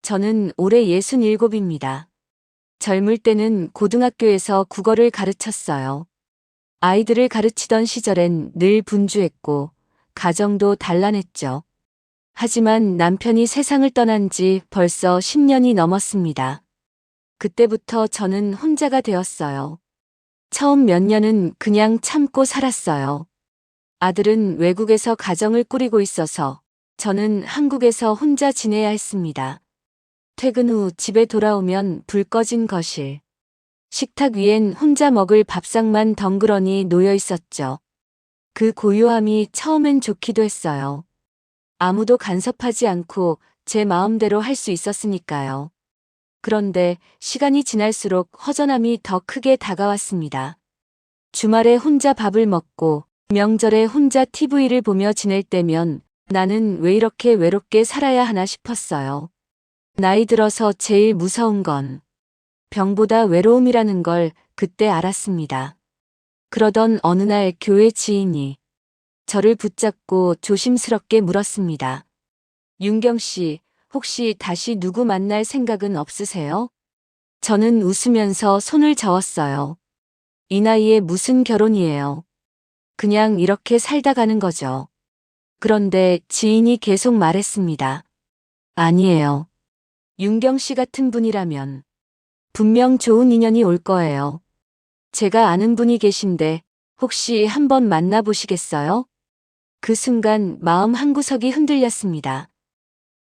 저는 올해 67입니다. 젊을 때는 고등학교에서 국어를 가르쳤어요. 아이들을 가르치던 시절엔 늘 분주했고, 가정도 단란했죠. 하지만 남편이 세상을 떠난 지 벌써 10년이 넘었습니다. 그때부터 저는 혼자가 되었어요. 처음 몇 년은 그냥 참고 살았어요. 아들은 외국에서 가정을 꾸리고 있어서 저는 한국에서 혼자 지내야 했습니다. 퇴근 후 집에 돌아오면 불 꺼진 거실. 식탁 위엔 혼자 먹을 밥상만 덩그러니 놓여 있었죠. 그 고요함이 처음엔 좋기도 했어요. 아무도 간섭하지 않고 제 마음대로 할 수 있었으니까요. 그런데 시간이 지날수록 허전함이 더 크게 다가왔습니다. 주말에 혼자 밥을 먹고 명절에 혼자 TV를 보며 지낼 때면 나는 왜 이렇게 외롭게 살아야 하나 싶었어요. 나이 들어서 제일 무서운 건 병보다 외로움이라는 걸 그때 알았습니다. 그러던 어느 날 교회 지인이 저를 붙잡고 조심스럽게 물었습니다. 윤경 씨, 혹시 다시 누구 만날 생각은 없으세요? 저는 웃으면서 손을 저었어요. 이 나이에 무슨 결혼이에요. 그냥 이렇게 살다 가는 거죠. 그런데 지인이 계속 말했습니다. 아니에요. 윤경 씨 같은 분이라면 분명 좋은 인연이 올 거예요. 제가 아는 분이 계신데 혹시 한번 만나보시겠어요? 그 순간 마음 한구석이 흔들렸습니다.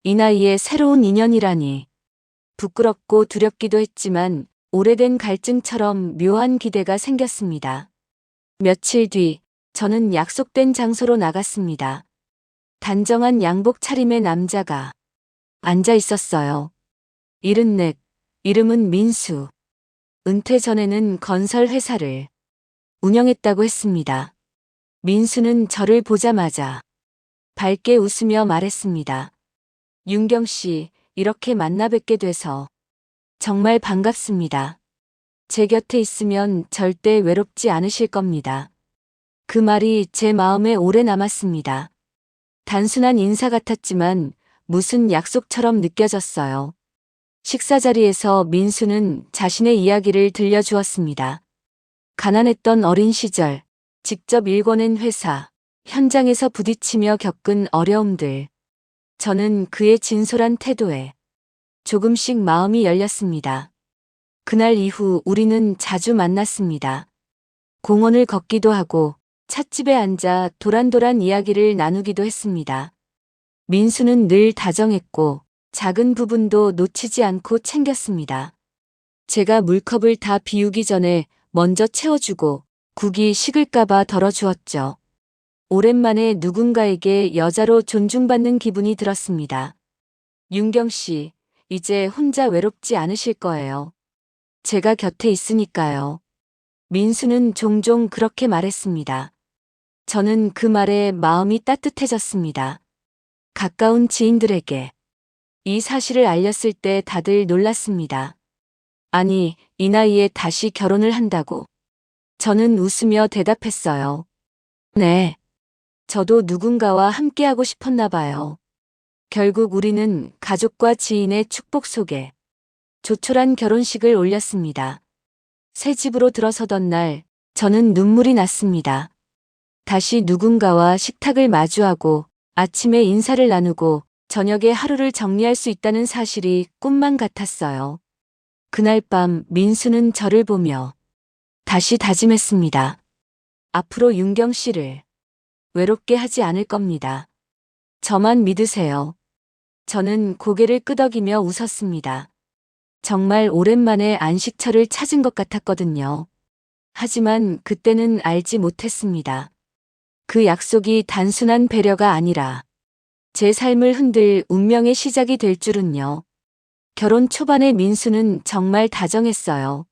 이 나이에 새로운 인연이라니. 부끄럽고 두렵기도 했지만 오래된 갈증처럼 묘한 기대가 생겼습니다. 며칠 뒤 저는 약속된 장소로 나갔습니다. 단정한 양복 차림의 남자가 앉아 있었어요. 74, 이름은 민수. 은퇴 전에는 건설 회사를 운영했다고 했습니다. 민수는 저를 보자마자 밝게 웃으며 말했습니다. 윤경 씨, 이렇게 만나 뵙게 돼서 정말 반갑습니다. 제 곁에 있으면 절대 외롭지 않으실 겁니다. 그 말이 제 마음에 오래 남았습니다. 단순한 인사 같았지만 무슨 약속처럼 느껴졌어요. 식사 자리에서 민수는 자신의 이야기를 들려주었습니다. 가난했던 어린 시절, 직접 일궈낸 회사, 현장에서 부딪히며 겪은 어려움들. 저는 그의 진솔한 태도에 조금씩 마음이 열렸습니다. 그날 이후 우리는 자주 만났습니다. 공원을 걷기도 하고 찻집에 앉아 도란도란 이야기를 나누기도 했습니다. 민수는 늘 다정했고 작은 부분도 놓치지 않고 챙겼습니다. 제가 물컵을 다 비우기 전에 먼저 채워주고 국이 식을까봐 덜어주었죠. 오랜만에 누군가에게 여자로 존중받는 기분이 들었습니다. 윤경 씨, 이제 혼자 외롭지 않으실 거예요. 제가 곁에 있으니까요. 민수는 종종 그렇게 말했습니다. 저는 그 말에 마음이 따뜻해졌습니다. 가까운 지인들에게 이 사실을 알렸을 때 다들 놀랐습니다. 아니, 이 나이에 다시 결혼을 한다고. 저는 웃으며 대답했어요. 네. 저도 누군가와 함께하고 싶었나 봐요. 결국 우리는 가족과 지인의 축복 속에 조촐한 결혼식을 올렸습니다. 새 집으로 들어서던 날, 저는 눈물이 났습니다. 다시 누군가와 식탁을 마주하고 아침에 인사를 나누고 저녁에 하루를 정리할 수 있다는 사실이 꿈만 같았어요. 그날 밤 민수는 저를 보며 다시 다짐했습니다. 앞으로 윤경 씨를 외롭게 하지 않을 겁니다. 저만 믿으세요. 저는 고개를 끄덕이며 웃었습니다. 정말 오랜만에 안식처를 찾은 것 같았거든요. 하지만 그때는 알지 못했습니다. 그 약속이 단순한 배려가 아니라 제 삶을 흔들 운명의 시작이 될 줄은요. 결혼 초반의 민수는 정말 다정했어요.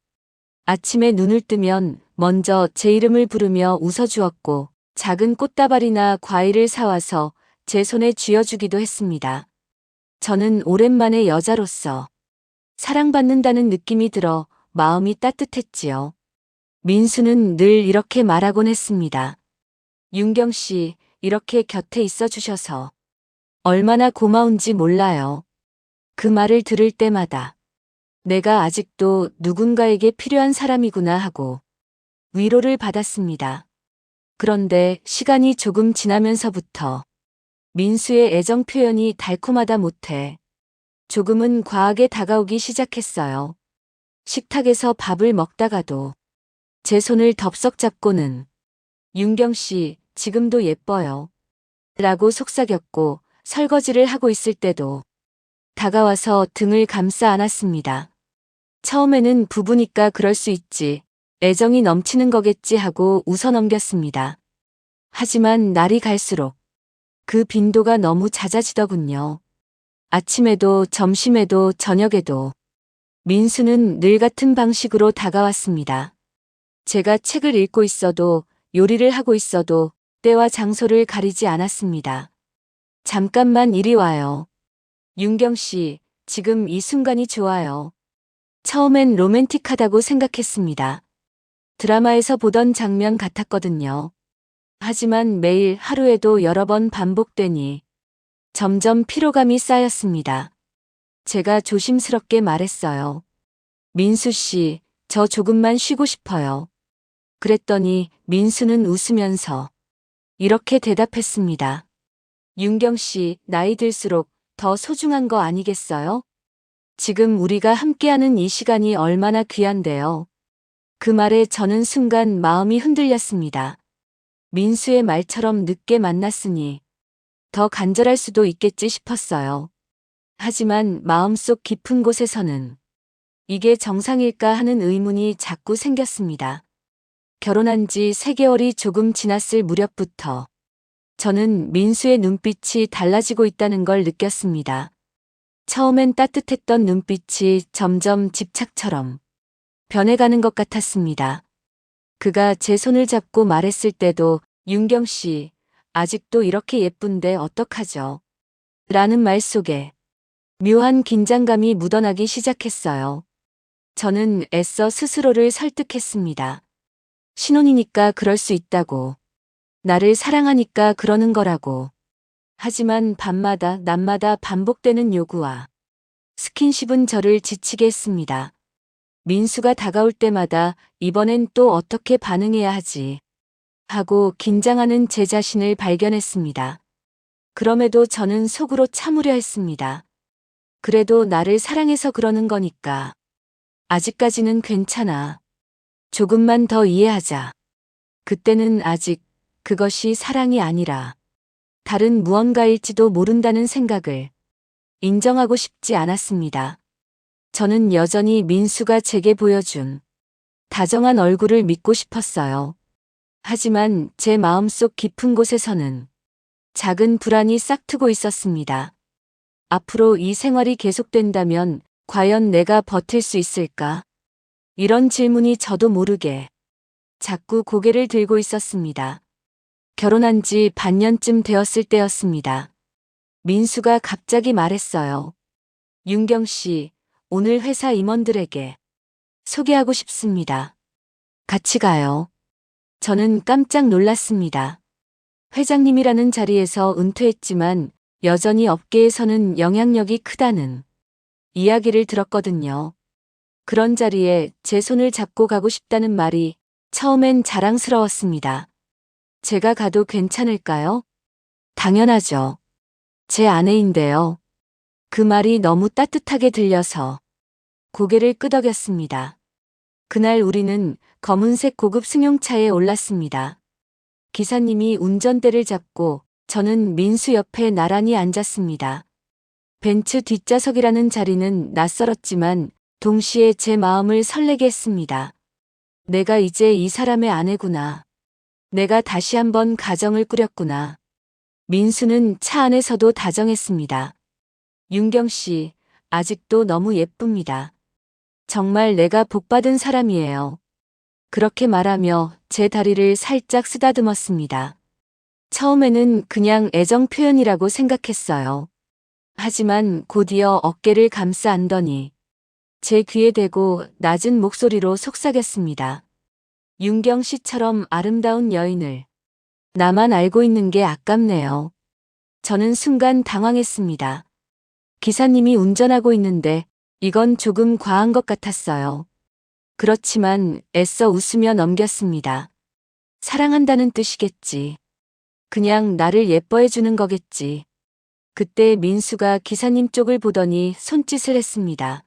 아침에 눈을 뜨면 먼저 제 이름을 부르며 웃어주었고 작은 꽃다발이나 과일을 사와서 제 손에 쥐어주기도 했습니다. 저는 오랜만에 여자로서 사랑받는다는 느낌이 들어 마음이 따뜻했지요. 민수는 늘 이렇게 말하곤 했습니다. 윤경 씨, 이렇게 곁에 있어 주셔서 얼마나 고마운지 몰라요. 그 말을 들을 때마다 내가 아직도 누군가에게 필요한 사람이구나 하고 위로를 받았습니다. 그런데 시간이 조금 지나면서부터 민수의 애정 표현이 달콤하다 못해 조금은 과하게 다가오기 시작했어요. 식탁에서 밥을 먹다가도 제 손을 덥석 잡고는 윤경 씨, 지금도 예뻐요. 라고 속삭였고 설거지를 하고 있을 때도 다가와서 등을 감싸 안았습니다. 처음에는 부부니까 그럴 수 있지. 애정이 넘치는 거겠지 하고 웃어넘겼습니다. 하지만 날이 갈수록 그 빈도가 너무 잦아지더군요. 아침에도 점심에도 저녁에도 민수는 늘 같은 방식으로 다가왔습니다. 제가 책을 읽고 있어도 요리를 하고 있어도 때와 장소를 가리지 않았습니다. 잠깐만 이리 와요. 윤경 씨, 지금 이 순간이 좋아요. 처음엔 로맨틱하다고 생각했습니다. 드라마에서 보던 장면 같았거든요. 하지만 매일 하루에도 여러 번 반복되니 점점 피로감이 쌓였습니다. 제가 조심스럽게 말했어요. 민수 씨, 저 조금만 쉬고 싶어요. 그랬더니 민수는 웃으면서 이렇게 대답했습니다. 윤경 씨, 나이 들수록 더 소중한 거 아니겠어요? 지금 우리가 함께하는 이 시간이 얼마나 귀한데요. 그 말에 저는 순간 마음이 흔들렸습니다. 민수의 말처럼 늦게 만났으니 더 간절할 수도 있겠지 싶었어요. 하지만 마음속 깊은 곳에서는 이게 정상일까 하는 의문이 자꾸 생겼습니다. 결혼한 지 3개월이 조금 지났을 무렵부터 저는 민수의 눈빛이 달라지고 있다는 걸 느꼈습니다. 처음엔 따뜻했던 눈빛이 점점 집착처럼 변해가는 것 같았습니다. 그가 제 손을 잡고 말했을 때도 윤경 씨, 아직도 이렇게 예쁜데 어떡하죠? 라는 말 속에 묘한 긴장감이 묻어나기 시작했어요. 저는 애써 스스로를 설득했습니다. 신혼이니까 그럴 수 있다고. 나를 사랑하니까 그러는 거라고. 하지만 밤마다 낮마다 반복되는 요구와 스킨십은 저를 지치게 했습니다. 민수가 다가올 때마다 이번엔 또 어떻게 반응해야 하지 하고 긴장하는 제 자신을 발견했습니다. 그럼에도 저는 속으로 참으려 했습니다. 그래도 나를 사랑해서 그러는 거니까. 아직까지는 괜찮아. 조금만 더 이해하자. 그때는 아직 그것이 사랑이 아니라 다른 무언가일지도 모른다는 생각을 인정하고 싶지 않았습니다. 저는 여전히 민수가 제게 보여준 다정한 얼굴을 믿고 싶었어요. 하지만 제 마음속 깊은 곳에서는 작은 불안이 싹트고 있었습니다. 앞으로 이 생활이 계속된다면 과연 내가 버틸 수 있을까? 이런 질문이 저도 모르게 자꾸 고개를 들고 있었습니다. 결혼한 지 반년쯤 되었을 때였습니다. 민수가 갑자기 말했어요. 윤경 씨, 오늘 회사 임원들에게 소개하고 싶습니다. 같이 가요. 저는 깜짝 놀랐습니다. 회장님이라는 자리에서 은퇴했지만 여전히 업계에서는 영향력이 크다는 이야기를 들었거든요. 그런 자리에 제 손을 잡고 가고 싶다는 말이 처음엔 자랑스러웠습니다. 제가 가도 괜찮을까요? 당연하죠. 제 아내인데요. 그 말이 너무 따뜻하게 들려서 고개를 끄덕였습니다. 그날 우리는 검은색 고급 승용차에 올랐습니다. 기사님이 운전대를 잡고 저는 민수 옆에 나란히 앉았습니다. 벤츠 뒷좌석이라는 자리는 낯설었지만 동시에 제 마음을 설레게 했습니다. 내가 이제 이 사람의 아내구나. 내가 다시 한번 가정을 꾸렸구나. 민수는 차 안에서도 다정했습니다. 윤경 씨, 아직도 너무 예쁩니다. 정말 내가 복받은 사람이에요. 그렇게 말하며 제 다리를 살짝 쓰다듬었습니다. 처음에는 그냥 애정 표현이라고 생각했어요. 하지만 곧이어 어깨를 감싸 안더니 제 귀에 대고 낮은 목소리로 속삭였습니다. 윤경 씨처럼 아름다운 여인을 나만 알고 있는 게 아깝네요. 저는 순간 당황했습니다. 기사님이 운전하고 있는데 이건 조금 과한 것 같았어요. 그렇지만 애써 웃으며 넘겼습니다. 사랑한다는 뜻이겠지. 그냥 나를 예뻐해 주는 거겠지. 그때 민수가 기사님 쪽을 보더니 손짓을 했습니다.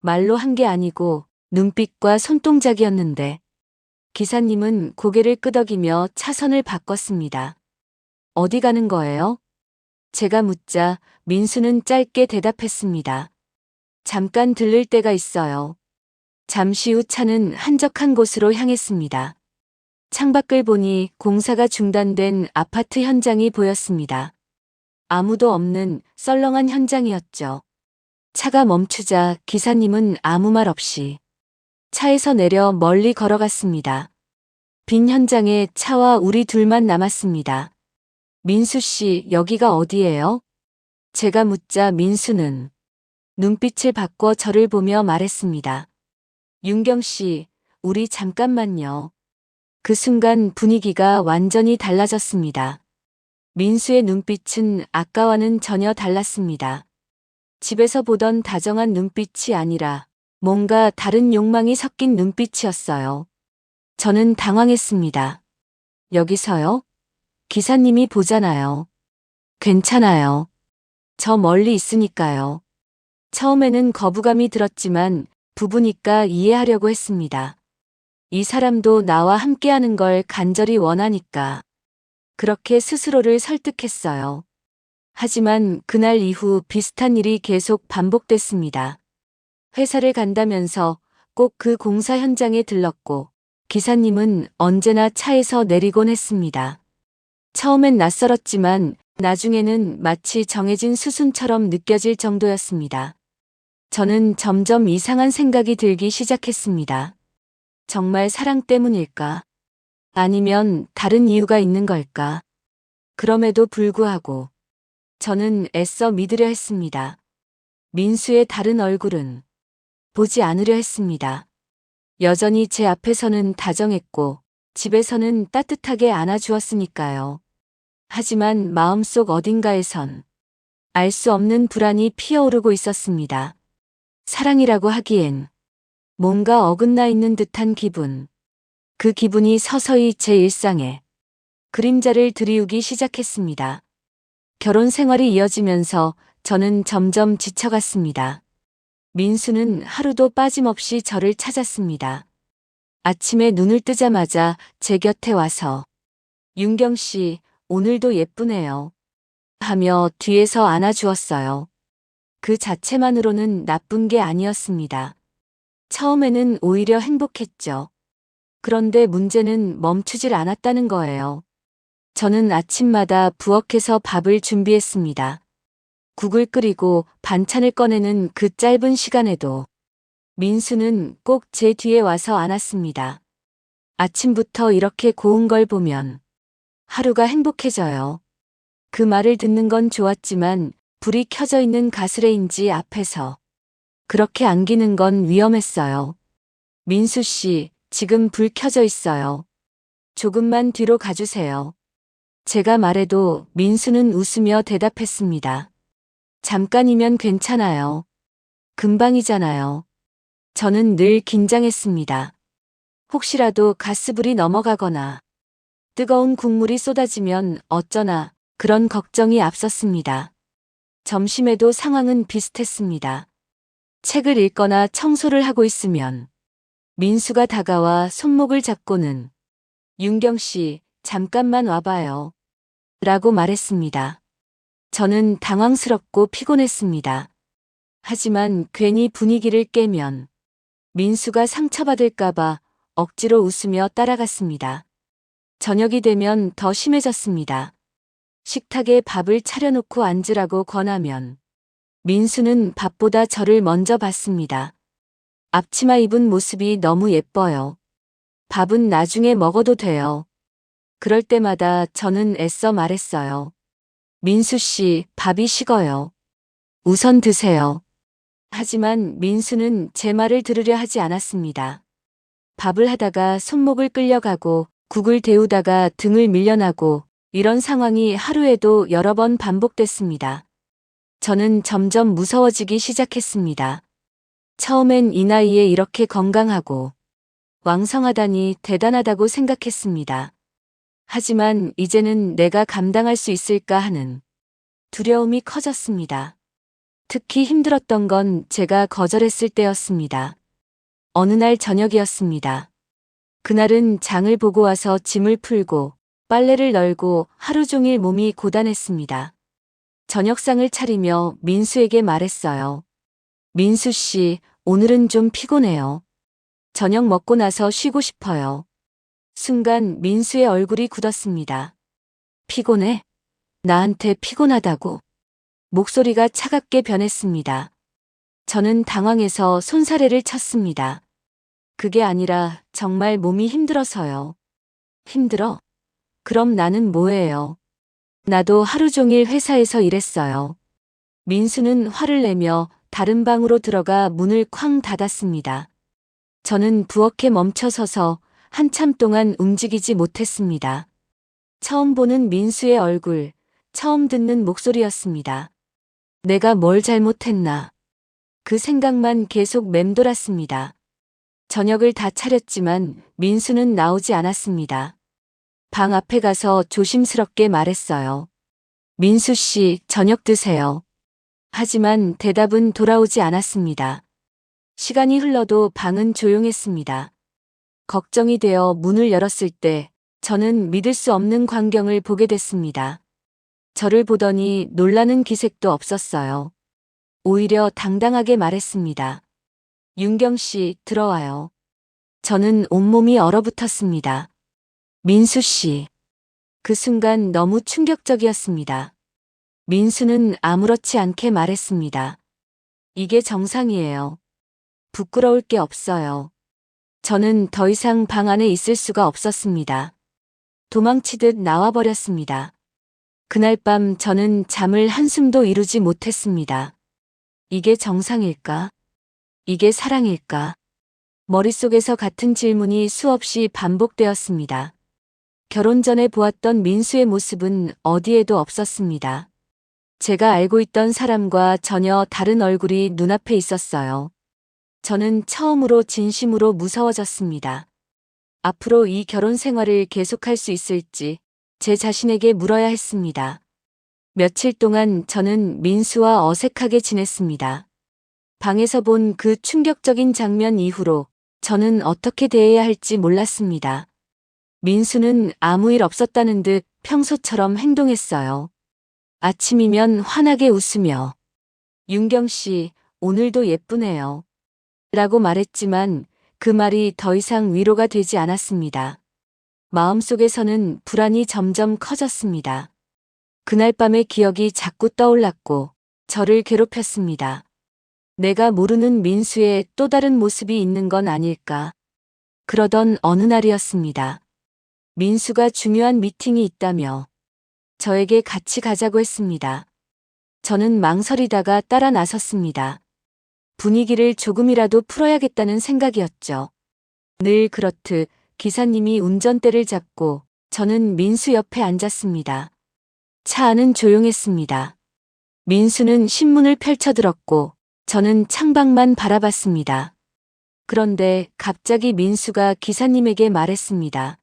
말로 한 게 아니고 눈빛과 손동작이었는데 기사님은 고개를 끄덕이며 차선을 바꿨습니다. 어디 가는 거예요? 제가 묻자 민수는 짧게 대답했습니다. 잠깐 들를 데가 있어요. 잠시 후 차는 한적한 곳으로 향했습니다. 창밖을 보니 공사가 중단된 아파트 현장이 보였습니다. 아무도 없는 썰렁한 현장이었죠. 차가 멈추자 기사님은 아무 말 없이 차에서 내려 멀리 걸어갔습니다. 빈 현장에 차와 우리 둘만 남았습니다. 민수 씨, 여기가 어디예요? 제가 묻자 민수는 눈빛을 바꿔 저를 보며 말했습니다. 윤경 씨, 우리 잠깐만요. 그 순간 분위기가 완전히 달라졌습니다. 민수의 눈빛은 아까와는 전혀 달랐습니다. 집에서 보던 다정한 눈빛이 아니라 뭔가 다른 욕망이 섞인 눈빛이었어요. 저는 당황했습니다. 여기서요? 기사님이 보잖아요. 괜찮아요. 저 멀리 있으니까요. 처음에는 거부감이 들었지만 부부니까 이해하려고 했습니다. 이 사람도 나와 함께하는 걸 간절히 원하니까. 그렇게 스스로를 설득했어요. 하지만 그날 이후 비슷한 일이 계속 반복됐습니다. 회사를 간다면서 꼭 그 공사 현장에 들렀고 기사님은 언제나 차에서 내리곤 했습니다. 처음엔 낯설었지만 나중에는 마치 정해진 수순처럼 느껴질 정도였습니다. 저는 점점 이상한 생각이 들기 시작했습니다. 정말 사랑 때문일까? 아니면 다른 이유가 있는 걸까? 그럼에도 불구하고 저는 애써 믿으려 했습니다. 민수의 다른 얼굴은 보지 않으려 했습니다. 여전히 제 앞에서는 다정했고 집에서는 따뜻하게 안아주었으니까요. 하지만 마음속 어딘가에선 알 수 없는 불안이 피어오르고 있었습니다. 사랑이라고 하기엔 뭔가 어긋나 있는 듯한 기분. 그 기분이 서서히 제 일상에 그림자를 드리우기 시작했습니다. 결혼 생활이 이어지면서 저는 점점 지쳐갔습니다. 민수는 하루도 빠짐없이 저를 찾았습니다. 아침에 눈을 뜨자마자 제 곁에 와서 윤경 씨, 오늘도 예쁘네요. 하며 뒤에서 안아주었어요. 그 자체만으로는 나쁜 게 아니었습니다. 처음에는 오히려 행복했죠. 그런데 문제는 멈추질 않았다는 거예요. 저는 아침마다 부엌에서 밥을 준비했습니다. 국을 끓이고 반찬을 꺼내는 그 짧은 시간에도 민수는 꼭 제 뒤에 와서 안았습니다. 아침부터 이렇게 고운 걸 보면 하루가 행복해져요. 그 말을 듣는 건 좋았지만 불이 켜져 있는 가스레인지 앞에서 그렇게 안기는 건 위험했어요. 민수 씨, 지금 불 켜져 있어요. 조금만 뒤로 가주세요. 제가 말해도 민수는 웃으며 대답했습니다. 잠깐이면 괜찮아요. 금방이잖아요. 저는 늘 긴장했습니다. 혹시라도 가스불이 넘어가거나 뜨거운 국물이 쏟아지면 어쩌나 그런 걱정이 앞섰습니다. 점심에도 상황은 비슷했습니다. 책을 읽거나 청소를 하고 있으면 민수가 다가와 손목을 잡고는 윤경 씨, 잠깐만 와봐요. 라고 말했습니다. 저는 당황스럽고 피곤했습니다. 하지만 괜히 분위기를 깨면 민수가 상처받을까봐 억지로 웃으며 따라갔습니다. 저녁이 되면 더 심해졌습니다. 식탁에 밥을 차려놓고 앉으라고 권하면 민수는 밥보다 저를 먼저 봤습니다. 앞치마 입은 모습이 너무 예뻐요. 밥은 나중에 먹어도 돼요. 그럴 때마다 저는 애써 말했어요. 민수 씨, 밥이 식어요. 우선 드세요. 하지만 민수는 제 말을 들으려 하지 않았습니다. 밥을 하다가 손목을 끌려가고 국을 데우다가 등을 밀려나고 이런 상황이 하루에도 여러 번 반복됐습니다. 저는 점점 무서워지기 시작했습니다. 처음엔 이 나이에 이렇게 건강하고 왕성하다니 대단하다고 생각했습니다. 하지만 이제는 내가 감당할 수 있을까 하는 두려움이 커졌습니다. 특히 힘들었던 건 제가 거절했을 때였습니다. 어느 날 저녁이었습니다. 그날은 장을 보고 와서 짐을 풀고 빨래를 널고 하루 종일 몸이 고단했습니다. 저녁상을 차리며 민수에게 말했어요. 민수 씨, 오늘은 좀 피곤해요. 저녁 먹고 나서 쉬고 싶어요. 순간 민수의 얼굴이 굳었습니다. 피곤해? 나한테 피곤하다고? 목소리가 차갑게 변했습니다. 저는 당황해서 손사래를 쳤습니다. 그게 아니라 정말 몸이 힘들어서요. 힘들어? 그럼 나는 뭐예요? 나도 하루 종일 회사에서 일했어요. 민수는 화를 내며 다른 방으로 들어가 문을 쾅 닫았습니다. 저는 부엌에 멈춰서서 한참 동안 움직이지 못했습니다. 처음 보는 민수의 얼굴, 처음 듣는 목소리였습니다. 내가 뭘 잘못했나? 그 생각만 계속 맴돌았습니다. 저녁을 다 차렸지만 민수는 나오지 않았습니다. 방 앞에 가서 조심스럽게 말했어요. 민수 씨, 저녁 드세요. 하지만 대답은 돌아오지 않았습니다. 시간이 흘러도 방은 조용했습니다. 걱정이 되어 문을 열었을 때 저는 믿을 수 없는 광경을 보게 됐습니다. 저를 보더니 놀라는 기색도 없었어요. 오히려 당당하게 말했습니다. 윤경 씨, 들어와요. 저는 온몸이 얼어붙었습니다. 민수 씨. 그 순간 너무 충격적이었습니다. 민수는 아무렇지 않게 말했습니다. 이게 정상이에요. 부끄러울 게 없어요. 저는 더 이상 방 안에 있을 수가 없었습니다. 도망치듯 나와버렸습니다. 그날 밤 저는 잠을 한숨도 이루지 못했습니다. 이게 정상일까? 이게 사랑일까? 머릿속에서 같은 질문이 수없이 반복되었습니다. 결혼 전에 보았던 민수의 모습은 어디에도 없었습니다. 제가 알고 있던 사람과 전혀 다른 얼굴이 눈앞에 있었어요. 저는 처음으로 진심으로 무서워졌습니다. 앞으로 이 결혼 생활을 계속할 수 있을지 제 자신에게 물어야 했습니다. 며칠 동안 저는 민수와 어색하게 지냈습니다. 방에서 본 그 충격적인 장면 이후로 저는 어떻게 대해야 할지 몰랐습니다. 민수는 아무 일 없었다는 듯 평소처럼 행동했어요. 아침이면 환하게 웃으며 윤경 씨, 오늘도 예쁘네요. 라고 말했지만 그 말이 더 이상 위로가 되지 않았습니다. 마음속에서는 불안이 점점 커졌습니다. 그날 밤의 기억이 자꾸 떠올랐고 저를 괴롭혔습니다. 내가 모르는 민수의 또 다른 모습이 있는 건 아닐까. 그러던 어느 날이었습니다. 민수가 중요한 미팅이 있다며 저에게 같이 가자고 했습니다. 저는 망설이다가 따라 나섰습니다. 분위기를 조금이라도 풀어야겠다는 생각이었죠. 늘 그렇듯 기사님이 운전대를 잡고 저는 민수 옆에 앉았습니다. 차 안은 조용했습니다. 민수는 신문을 펼쳐들었고 저는 창밖만 바라봤습니다. 그런데 갑자기 민수가 기사님에게 말했습니다.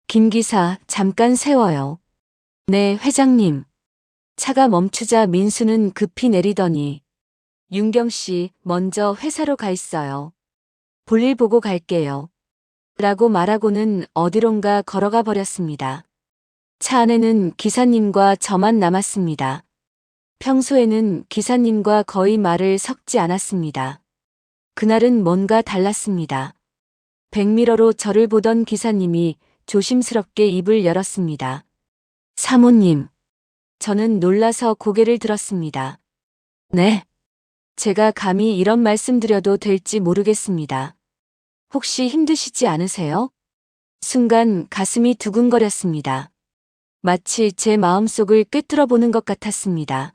김 기사, 잠깐 세워요. 네, 회장님. 차가 멈추자 민수는 급히 내리더니 윤경 씨, 먼저 회사로 가 있어요. 볼일 보고 갈게요. 라고 말하고는 어디론가 걸어가 버렸습니다. 차 안에는 기사님과 저만 남았습니다. 평소에는 기사님과 거의 말을 섞지 않았습니다. 그날은 뭔가 달랐습니다. 백미러로 저를 보던 기사님이 조심스럽게 입을 열었습니다. 사모님. 저는 놀라서 고개를 들었습니다. 네. 제가 감히 이런 말씀 드려도 될지 모르겠습니다. 혹시 힘드시지 않으세요? 순간 가슴이 두근거렸습니다. 마치 제 마음속을 꿰뚫어 보는 것 같았습니다.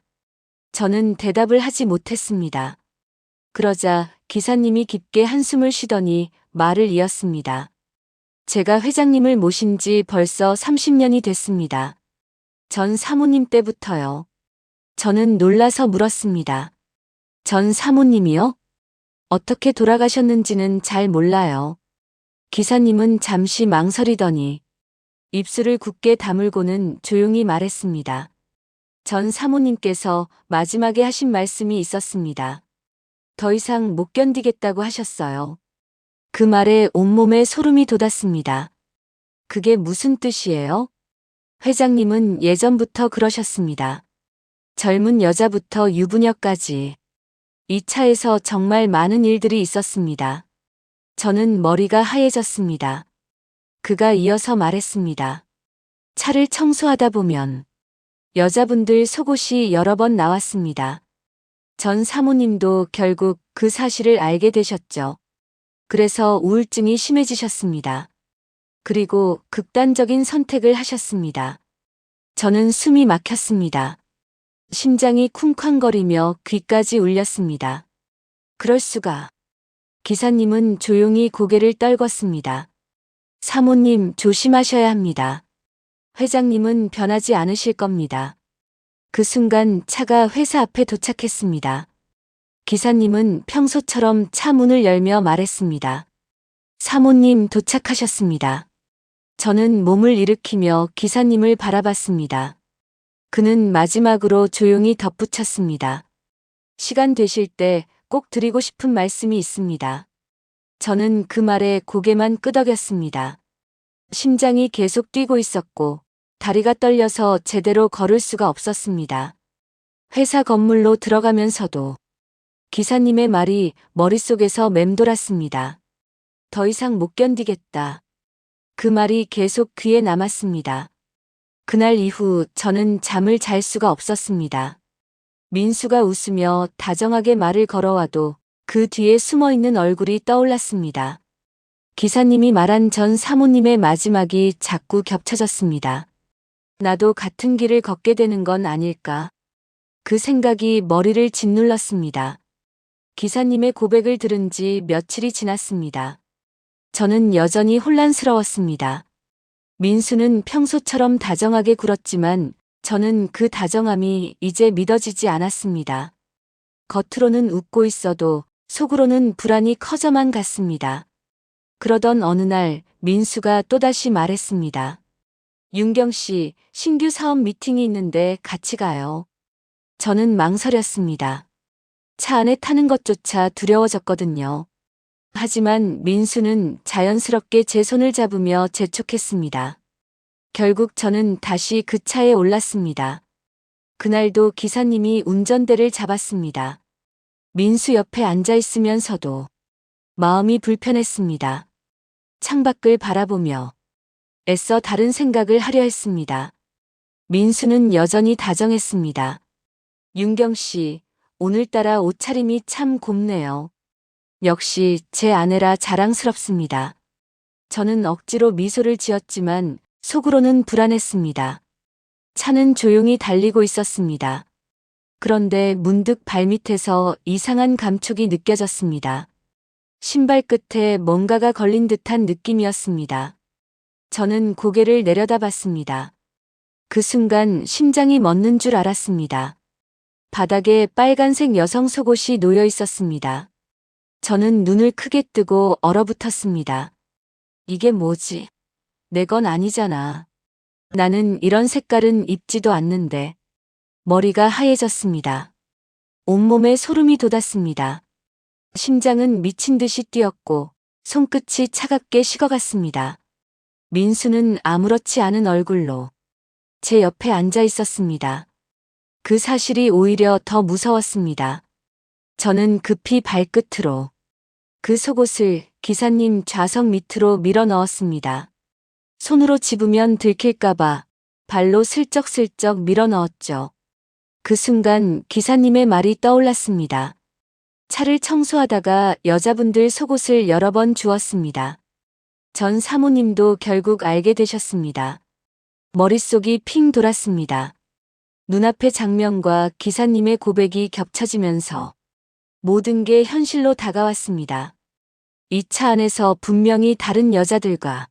저는 대답을 하지 못했습니다. 그러자 기사님이 깊게 한숨을 쉬더니 말을 이었습니다. 제가 회장님을 모신 지 벌써 30년이 됐습니다. 전 사모님 때부터요. 저는 놀라서 물었습니다. 전 사모님이요? 어떻게 돌아가셨는지는 잘 몰라요. 기사님은 잠시 망설이더니 입술을 굳게 다물고는 조용히 말했습니다. 전 사모님께서 마지막에 하신 말씀이 있었습니다. 더 이상 못 견디겠다고 하셨어요. 그 말에 온몸에 소름이 돋았습니다. 그게 무슨 뜻이에요? 회장님은 예전부터 그러셨습니다. 젊은 여자부터 유부녀까지. 이 차에서 정말 많은 일들이 있었습니다. 저는 머리가 하얘졌습니다. 그가 이어서 말했습니다. 차를 청소하다 보면 여자분들 속옷이 여러 번 나왔습니다. 전 사모님도 결국 그 사실을 알게 되셨죠. 그래서 우울증이 심해지셨습니다. 그리고 극단적인 선택을 하셨습니다. 저는 숨이 막혔습니다. 심장이 쿵쾅거리며 귀까지 울렸습니다. 그럴 수가. 기사님은 조용히 고개를 떨궜습니다. 사모님 조심하셔야 합니다. 회장님은 변하지 않으실 겁니다. 그 순간 차가 회사 앞에 도착했습니다. 기사님은 평소처럼 차 문을 열며 말했습니다. 사모님 도착하셨습니다. 저는 몸을 일으키며 기사님을 바라봤습니다. 그는 마지막으로 조용히 덧붙였습니다. 시간 되실 때 꼭 드리고 싶은 말씀이 있습니다. 저는 그 말에 고개만 끄덕였습니다. 심장이 계속 뛰고 있었고 다리가 떨려서 제대로 걸을 수가 없었습니다. 회사 건물로 들어가면서도 기사님의 말이 머릿속에서 맴돌았습니다. 더 이상 못 견디겠다. 그 말이 계속 귀에 남았습니다. 그날 이후 저는 잠을 잘 수가 없었습니다. 민수가 웃으며 다정하게 말을 걸어와도 그 뒤에 숨어있는 얼굴이 떠올랐습니다. 기사님이 말한 전 사모님의 마지막이 자꾸 겹쳐졌습니다. 나도 같은 길을 걷게 되는 건 아닐까. 그 생각이 머리를 짓눌렀습니다. 기사님의 고백을 들은 지 며칠이 지났습니다. 저는 여전히 혼란스러웠습니다. 민수는 평소처럼 다정하게 굴었지만 저는 그 다정함이 이제 믿어지지 않았습니다. 겉으로는 웃고 있어도 속으로는 불안이 커져만 갔습니다. 그러던 어느 날 민수가 또다시 말했습니다. 윤경 씨, 신규 사업 미팅이 있는데 같이 가요. 저는 망설였습니다. 차 안에 타는 것조차 두려워졌거든요. 하지만 민수는 자연스럽게 제 손을 잡으며 재촉했습니다. 결국 저는 다시 그 차에 올랐습니다. 그날도 기사님이 운전대를 잡았습니다. 민수 옆에 앉아 있으면서도 마음이 불편했습니다. 창밖을 바라보며 애써 다른 생각을 하려 했습니다. 민수는 여전히 다정했습니다. 윤경 씨, 오늘따라 옷차림이 참 곱네요. 역시 제 아내라 자랑스럽습니다. 저는 억지로 미소를 지었지만 속으로는 불안했습니다. 차는 조용히 달리고 있었습니다. 그런데 문득 발밑에서 이상한 감촉이 느껴졌습니다. 신발 끝에 뭔가가 걸린 듯한 느낌이었습니다. 저는 고개를 내려다봤습니다. 그 순간 심장이 멎는 줄 알았습니다. 바닥에 빨간색 여성 속옷이 놓여 있었습니다. 저는 눈을 크게 뜨고 얼어붙었습니다. 이게 뭐지? 내 건 아니잖아. 나는 이런 색깔은 입지도 않는데. 머리가 하얘졌습니다. 온몸에 소름이 돋았습니다. 심장은 미친 듯이 뛰었고 손끝이 차갑게 식어갔습니다. 민수는 아무렇지 않은 얼굴로 제 옆에 앉아 있었습니다. 그 사실이 오히려 더 무서웠습니다. 저는 급히 발끝으로 그 속옷을 기사님 좌석 밑으로 밀어 넣었습니다. 손으로 집으면 들킬까봐 발로 슬쩍슬쩍 밀어 넣었죠. 그 순간 기사님의 말이 떠올랐습니다. 차를 청소하다가 여자분들 속옷을 여러 번 주웠습니다. 전 사모님도 결국 알게 되셨습니다. 머릿속이 핑 돌았습니다. 눈앞의 장면과 기사님의 고백이 겹쳐지면서 모든 게 현실로 다가왔습니다. 이 차 안에서 분명히 다른 여자들과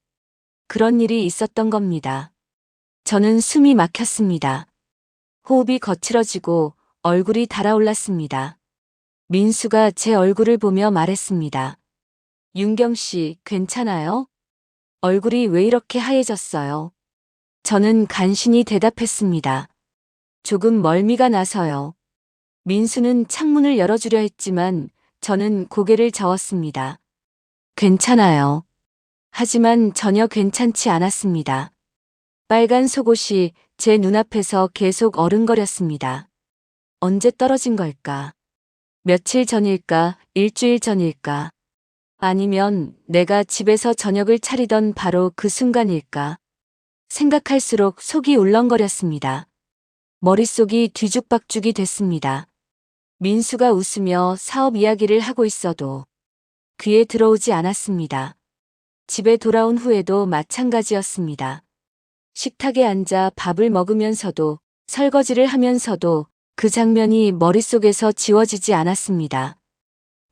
그런 일이 있었던 겁니다. 저는 숨이 막혔습니다. 호흡이 거칠어지고 얼굴이 달아올랐습니다. 민수가 제 얼굴을 보며 말했습니다. 윤경 씨, 괜찮아요? 얼굴이 왜 이렇게 하얘졌어요? 저는 간신히 대답했습니다. 조금 멀미가 나서요. 민수는 창문을 열어주려 했지만 저는 고개를 저었습니다. 괜찮아요. 하지만 전혀 괜찮지 않았습니다. 빨간 속옷이 제 눈앞에서 계속 어른거렸습니다. 언제 떨어진 걸까? 며칠 전일까? 일주일 전일까? 아니면 내가 집에서 저녁을 차리던 바로 그 순간일까? 생각할수록 속이 울렁거렸습니다. 머릿속이 뒤죽박죽이 됐습니다. 민수가 웃으며 사업 이야기를 하고 있어도 귀에 들어오지 않았습니다. 집에 돌아온 후에도 마찬가지였습니다. 식탁에 앉아 밥을 먹으면서도 설거지를 하면서도 그 장면이 머릿속에서 지워지지 않았습니다.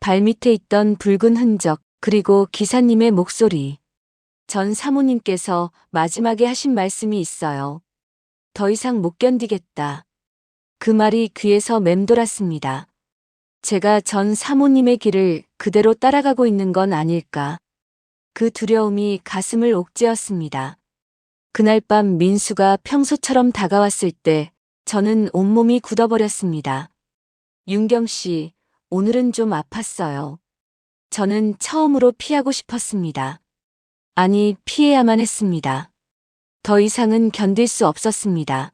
발밑에 있던 붉은 흔적, 그리고 기사님의 목소리. 전 사모님께서 마지막에 하신 말씀이 있어요. 더 이상 못 견디겠다. 그 말이 귀에서 맴돌았습니다. 제가 전 사모님의 길을 그대로 따라가고 있는 건 아닐까. 그 두려움이 가슴을 옥죄었습니다. 그날 밤 민수가 평소처럼 다가왔을 때 저는 온몸이 굳어버렸습니다. 윤경 씨, 오늘은 좀 아팠어요. 저는 처음으로 피하고 싶었습니다. 아니, 피해야만 했습니다. 더 이상은 견딜 수 없었습니다.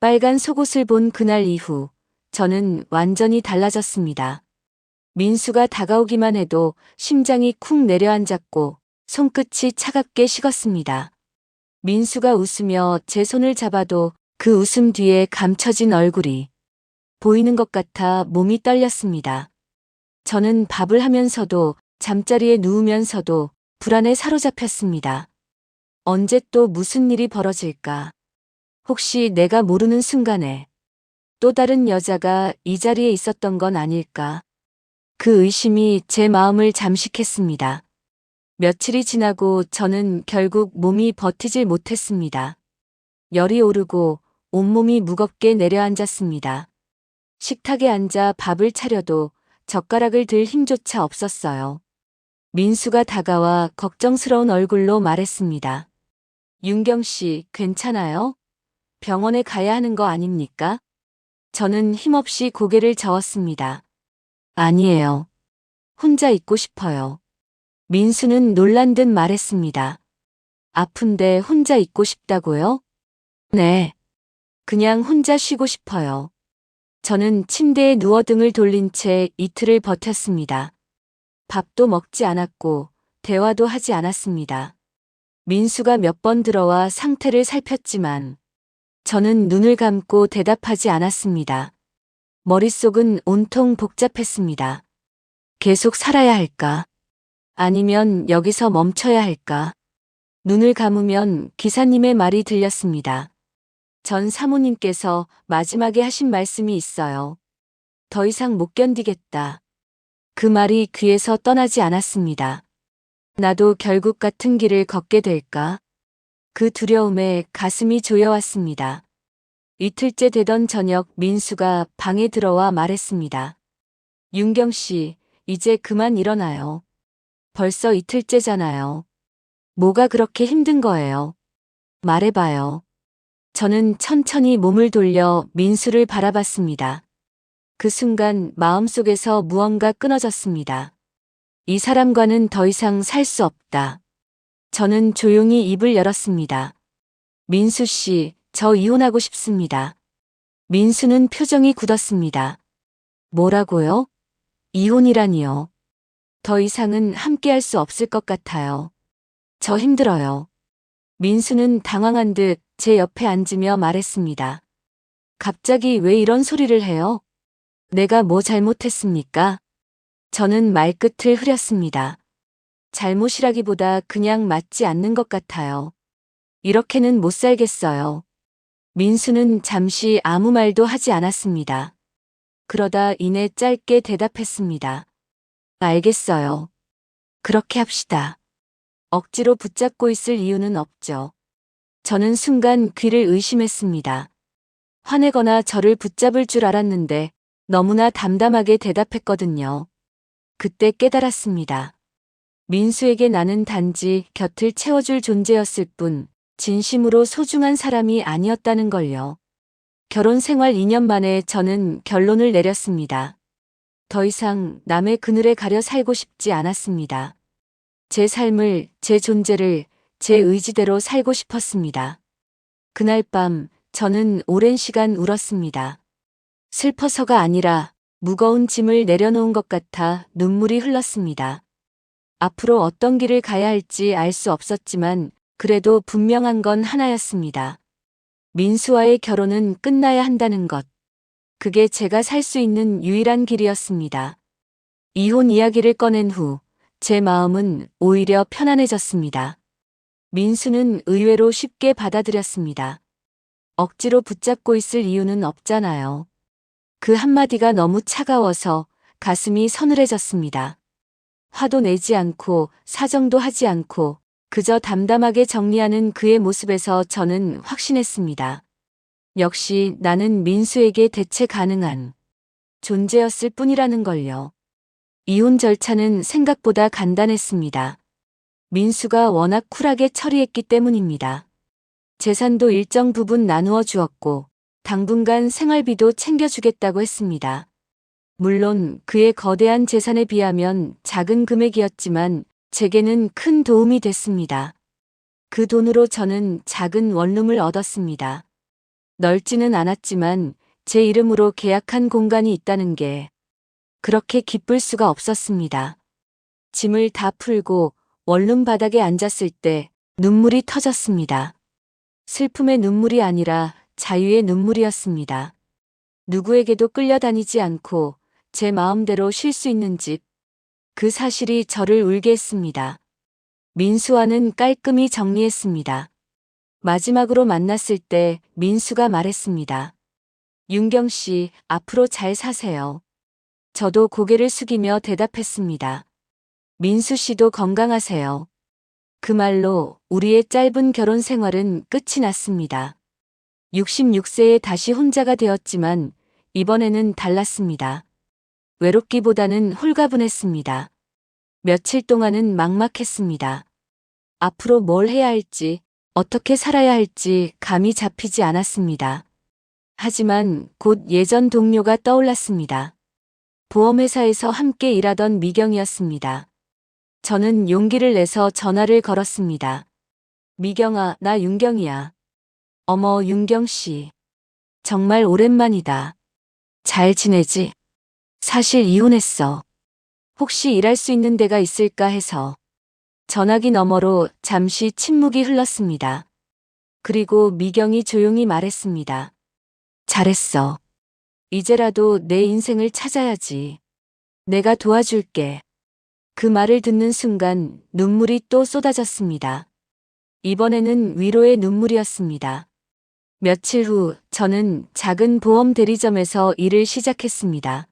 빨간 속옷을 본 그날 이후 저는 완전히 달라졌습니다. 민수가 다가오기만 해도 심장이 쿵 내려앉았고 손끝이 차갑게 식었습니다. 민수가 웃으며 제 손을 잡아도 그 웃음 뒤에 감춰진 얼굴이 보이는 것 같아 몸이 떨렸습니다. 저는 밥을 하면서도 잠자리에 누우면서도 불안에 사로잡혔습니다. 언제 또 무슨 일이 벌어질까? 혹시 내가 모르는 순간에 또 다른 여자가 이 자리에 있었던 건 아닐까? 그 의심이 제 마음을 잠식했습니다. 며칠이 지나고 저는 결국 몸이 버티질 못했습니다. 열이 오르고 온몸이 무겁게 내려앉았습니다. 식탁에 앉아 밥을 차려도 젓가락을 들 힘조차 없었어요. 민수가 다가와 걱정스러운 얼굴로 말했습니다. 윤경 씨, 괜찮아요? 병원에 가야 하는 거 아닙니까? 저는 힘없이 고개를 저었습니다. 아니에요. 혼자 있고 싶어요. 민수는 놀란 듯 말했습니다. 아픈데 혼자 있고 싶다고요? 네. 그냥 혼자 쉬고 싶어요. 저는 침대에 누워 등을 돌린 채 이틀을 버텼습니다. 밥도 먹지 않았고 대화도 하지 않았습니다. 민수가 몇 번 들어와 상태를 살폈지만 저는 눈을 감고 대답하지 않았습니다. 머릿속은 온통 복잡했습니다. 계속 살아야 할까? 아니면 여기서 멈춰야 할까? 눈을 감으면 기사님의 말이 들렸습니다. 전 사모님께서 마지막에 하신 말씀이 있어요. 더 이상 못 견디겠다. 그 말이 귀에서 떠나지 않았습니다. 나도 결국 같은 길을 걷게 될까? 그 두려움에 가슴이 조여왔습니다. 이틀째 되던 저녁 민수가 방에 들어와 말했습니다. 윤경 씨, 이제 그만 일어나요. 벌써 이틀째잖아요. 뭐가 그렇게 힘든 거예요? 말해봐요. 저는 천천히 몸을 돌려 민수를 바라봤습니다. 그 순간 마음속에서 무언가 끊어졌습니다. 이 사람과는 더 이상 살 수 없다. 저는 조용히 입을 열었습니다. 민수 씨, 저 이혼하고 싶습니다. 민수는 표정이 굳었습니다. 뭐라고요? 이혼이라니요. 더 이상은 함께할 수 없을 것 같아요. 저 힘들어요. 민수는 당황한 듯 제 옆에 앉으며 말했습니다. 갑자기 왜 이런 소리를 해요? 내가 뭐 잘못했습니까? 저는 말끝을 흐렸습니다. 잘못이라기보다 그냥 맞지 않는 것 같아요. 이렇게는 못 살겠어요. 민수는 잠시 아무 말도 하지 않았습니다. 그러다 이내 짧게 대답했습니다. 알겠어요. 그렇게 합시다. 억지로 붙잡고 있을 이유는 없죠. 저는 순간 귀를 의심했습니다. 화내거나 저를 붙잡을 줄 알았는데 너무나 담담하게 대답했거든요. 그때 깨달았습니다. 민수에게 나는 단지 곁을 채워줄 존재였을 뿐 진심으로 소중한 사람이 아니었다는 걸요. 결혼 생활 2년 만에 저는 결론을 내렸습니다. 더 이상 남의 그늘에 가려 살고 싶지 않았습니다. 제 삶을, 제 존재를 제 의지대로 살고 싶었습니다. 그날 밤 저는 오랜 시간 울었습니다. 슬퍼서가 아니라 무거운 짐을 내려놓은 것 같아 눈물이 흘렀습니다. 앞으로 어떤 길을 가야 할지 알 수 없었지만 그래도 분명한 건 하나였습니다. 민수와의 결혼은 끝나야 한다는 것. 그게 제가 살 수 있는 유일한 길이었습니다. 이혼 이야기를 꺼낸 후 제 마음은 오히려 편안해졌습니다. 민수는 의외로 쉽게 받아들였습니다. 억지로 붙잡고 있을 이유는 없잖아요. 그 한마디가 너무 차가워서 가슴이 서늘해졌습니다. 화도 내지 않고 사정도 하지 않고 그저 담담하게 정리하는 그의 모습에서 저는 확신했습니다. 역시 나는 민수에게 대체 가능한 존재였을 뿐이라는 걸요. 이혼 절차는 생각보다 간단했습니다. 민수가 워낙 쿨하게 처리했기 때문입니다. 재산도 일정 부분 나누어 주었고 당분간 생활비도 챙겨주겠다고 했습니다. 물론 그의 거대한 재산에 비하면 작은 금액이었지만 제게는 큰 도움이 됐습니다. 그 돈으로 저는 작은 원룸을 얻었습니다. 넓지는 않았지만 제 이름으로 계약한 공간이 있다는 게 그렇게 기쁠 수가 없었습니다. 짐을 다 풀고 원룸 바닥에 앉았을 때 눈물이 터졌습니다. 슬픔의 눈물이 아니라 자유의 눈물이었습니다. 누구에게도 끌려다니지 않고 제 마음대로 쉴 수 있는 집. 그 사실이 저를 울게 했습니다. 민수와는 깔끔히 정리했습니다. 마지막으로 만났을 때 민수가 말했습니다. 윤경 씨, 앞으로 잘 사세요. 저도 고개를 숙이며 대답했습니다. 민수 씨도 건강하세요. 그 말로 우리의 짧은 결혼 생활은 끝이 났습니다. 66세에 다시 혼자가 되었지만 이번에는 달랐습니다. 외롭기보다는 홀가분했습니다. 며칠 동안은 막막했습니다. 앞으로 뭘 해야 할지, 어떻게 살아야 할지 감이 잡히지 않았습니다. 하지만 곧 예전 동료가 떠올랐습니다. 보험회사에서 함께 일하던 미경이었습니다. 저는 용기를 내서 전화를 걸었습니다. 미경아, 나 윤경이야. 어머, 윤경 씨. 정말 오랜만이다. 잘 지내지? 사실 이혼했어. 혹시 일할 수 있는 데가 있을까 해서. 전화기 너머로 잠시 침묵이 흘렀습니다. 그리고 미경이 조용히 말했습니다. 잘했어. 이제라도 내 인생을 찾아야지. 내가 도와줄게. 그 말을 듣는 순간 눈물이 또 쏟아졌습니다. 이번에는 위로의 눈물이었습니다. 며칠 후 저는 작은 보험 대리점에서 일을 시작했습니다.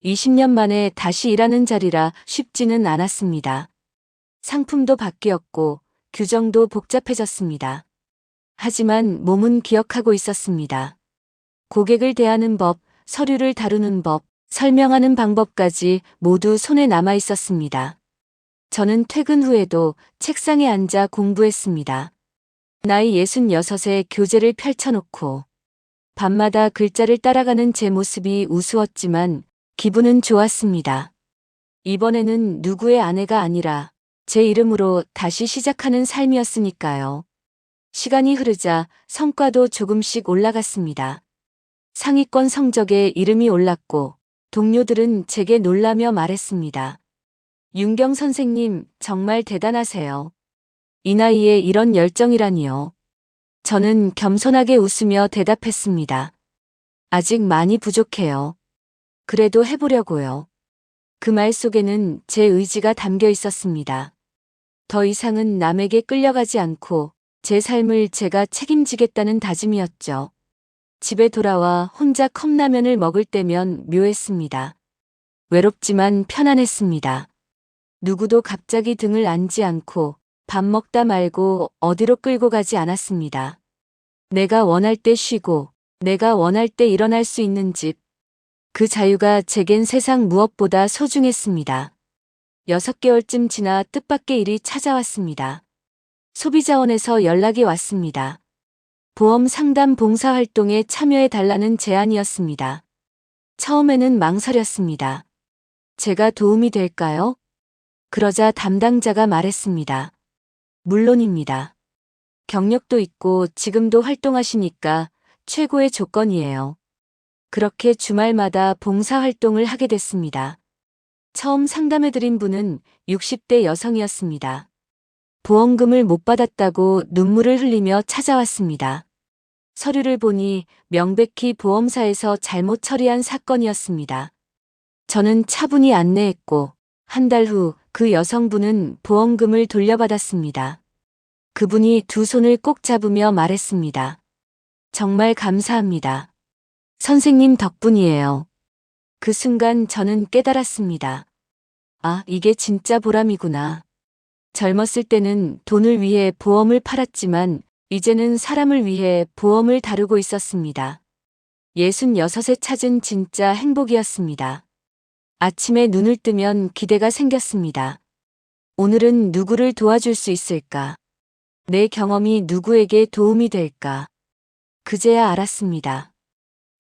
20년 만에 다시 일하는 자리라 쉽지는 않았습니다. 상품도 바뀌었고 규정도 복잡해졌습니다. 하지만 몸은 기억하고 있었습니다. 고객을 대하는 법, 서류를 다루는 법, 설명하는 방법까지 모두 손에 남아 있었습니다. 저는 퇴근 후에도 책상에 앉아 공부했습니다. 나이 66에 교재를 펼쳐놓고 밤마다 글자를 따라가는 제 모습이 우스웠지만 기분은 좋았습니다. 이번에는 누구의 아내가 아니라 제 이름으로 다시 시작하는 삶이었으니까요. 시간이 흐르자 성과도 조금씩 올라갔습니다. 상위권 성적에 이름이 올랐고 동료들은 제게 놀라며 말했습니다. 윤경 선생님, 정말 대단하세요. 이 나이에 이런 열정이라니요. 저는 겸손하게 웃으며 대답했습니다. 아직 많이 부족해요. 그래도 해보려고요. 그 말 속에는 제 의지가 담겨 있었습니다. 더 이상은 남에게 끌려가지 않고 제 삶을 제가 책임지겠다는 다짐이었죠. 집에 돌아와 혼자 컵라면을 먹을 때면 묘했습니다. 외롭지만 편안했습니다. 누구도 갑자기 등을 안지 않고 밥 먹다 말고 어디로 끌고 가지 않았습니다. 내가 원할 때 쉬고 내가 원할 때 일어날 수 있는 집. 그 자유가 제겐 세상 무엇보다 소중했습니다. 6개월쯤 지나 뜻밖의 일이 찾아왔습니다. 소비자원에서 연락이 왔습니다. 보험 상담 봉사활동에 참여해달라는 제안이었습니다. 처음에는 망설였습니다. 제가 도움이 될까요? 그러자 담당자가 말했습니다. 물론입니다. 경력도 있고 지금도 활동하시니까 최고의 조건이에요. 그렇게 주말마다 봉사활동을 하게 됐습니다. 처음 상담해드린 분은 60대 여성이었습니다. 보험금을 못 받았다고 눈물을 흘리며 찾아왔습니다. 서류를 보니 명백히 보험사에서 잘못 처리한 사건이었습니다. 저는 차분히 안내했고 한 달 후 그 여성분은 보험금을 돌려받았습니다. 그분이 두 손을 꼭 잡으며 말했습니다. 정말 감사합니다. 선생님 덕분이에요. 그 순간 저는 깨달았습니다. 아, 이게 진짜 보람이구나. 젊었을 때는 돈을 위해 보험을 팔았지만 이제는 사람을 위해 보험을 다루고 있었습니다. 66에 찾은 진짜 행복이었습니다. 아침에 눈을 뜨면 기대가 생겼습니다. 오늘은 누구를 도와줄 수 있을까? 내 경험이 누구에게 도움이 될까? 그제야 알았습니다.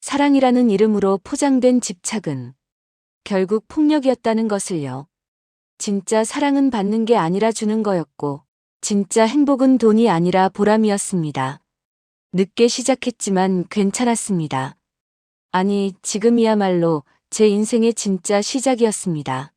사랑이라는 이름으로 포장된 집착은 결국 폭력이었다는 것을요. 진짜 사랑은 받는 게 아니라 주는 거였고, 진짜 행복은 돈이 아니라 보람이었습니다. 늦게 시작했지만 괜찮았습니다. 아니, 지금이야말로 제 인생의 진짜 시작이었습니다.